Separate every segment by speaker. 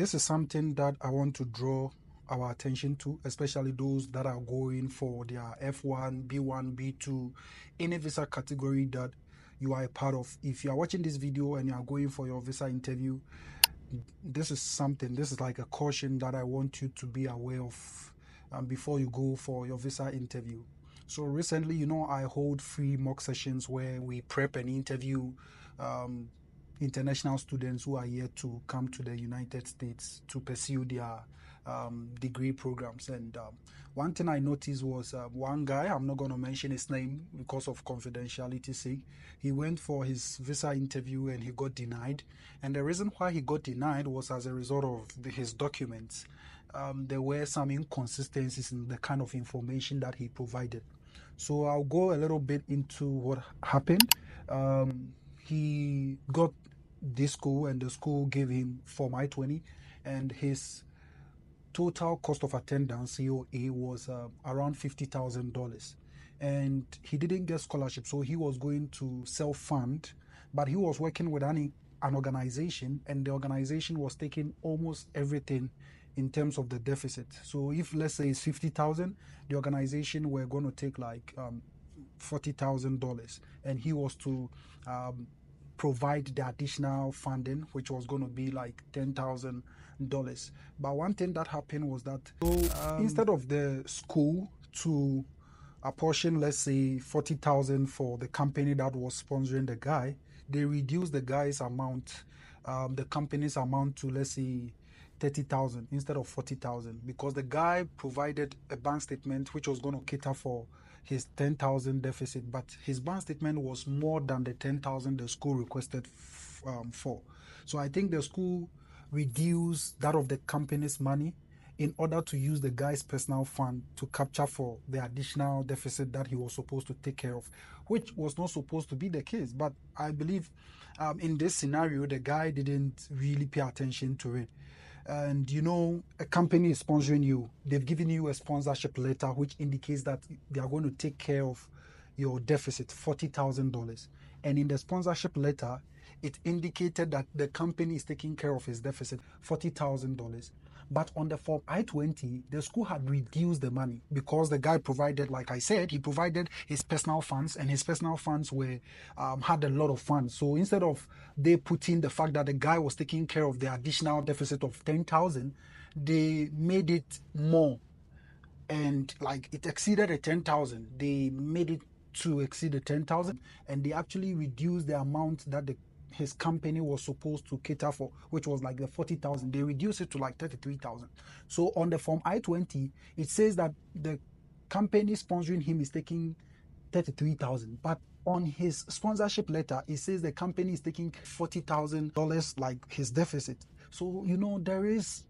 Speaker 1: This is something that I want to draw our attention to, especially those that are going for their F1, B1, B2, any visa category that you are a part of. If you are watching this video and you are going for your visa interview, this is like a caution that I want you to be aware of before you go for your visa interview. So recently, I hold free mock sessions where we prep and interview international students who are here to come to the United States to pursue their degree programs. And one thing I noticed was one guy, I'm not going to mention his name because of confidentiality sake, he went for his visa interview and he got denied. And the reason why he got denied was as a result of his documents. There were some inconsistencies in the kind of information that he provided. So I'll go a little bit into what happened. He got this school and the school gave him Form I-20, and his total cost of attendance, COA, was around $50,000. And he didn't get scholarship, so he was going to self-fund, but he was working with an organization, and the organization was taking almost everything in terms of the deficit. So if, let's say, it's 50,000, the organization were going to take like $40,000, and he was to provide the additional funding, which was going to be like $10,000. But one thing that happened was that instead of the school to apportion, let's say, 40,000 for the company that was sponsoring the guy, they reduced the guy's amount, the company's amount, to, let's say, 30,000 instead of 40,000, because the guy provided a bank statement which was going to cater for his 10,000 deficit, but his bank statement was more than the 10,000 the school requested for. So I think the school reduced that of the company's money in order to use the guy's personal fund to capture for the additional deficit that he was supposed to take care of, which was not supposed to be the case. But I believe in this scenario, the guy didn't really pay attention to it. And a company is sponsoring you. They've given you a sponsorship letter which indicates that they are going to take care of your deficit, $40,000. And in the sponsorship letter, it indicated that the company is taking care of his deficit, $40,000. But on the Form I-20, the school had reduced the money because the guy provided, like I said, he provided his personal funds, and his personal funds were had a lot of funds. So instead of they putting the fact that the guy was taking care of the additional deficit of 10,000, they made it more, and like it exceeded the 10,000. They made it to exceed the 10,000, and they actually reduced the amount that his company was supposed to cater for, which was like the 40,000. They reduced it to like 33,000. So on the Form I-20, it says that the company sponsoring him is taking 33,000, but on his sponsorship letter, it says the company is taking $40,000 like his deficit. So there is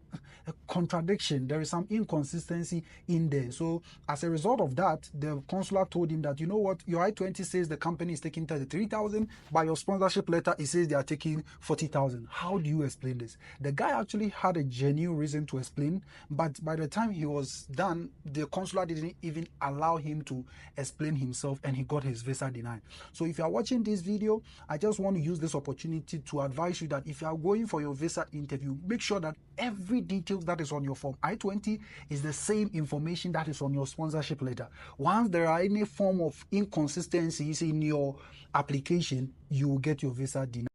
Speaker 1: a contradiction, there is some inconsistency in there. So as a result of that, the consular told him that, you know what, your I-20 says the company is taking 33,000, by your sponsorship letter it says they are taking 40,000. How do you explain this? The guy actually had a genuine reason to explain, but by the time he was done, the consular didn't even allow him to explain himself, and he got his visa denied. So if you are watching this video, I just want to use this opportunity to advise you that if you are going for your visa interview, make sure that every details that is on your Form I-20 is the same information that is on your sponsorship letter. Once there are any form of inconsistencies in your application, you will get your visa denied.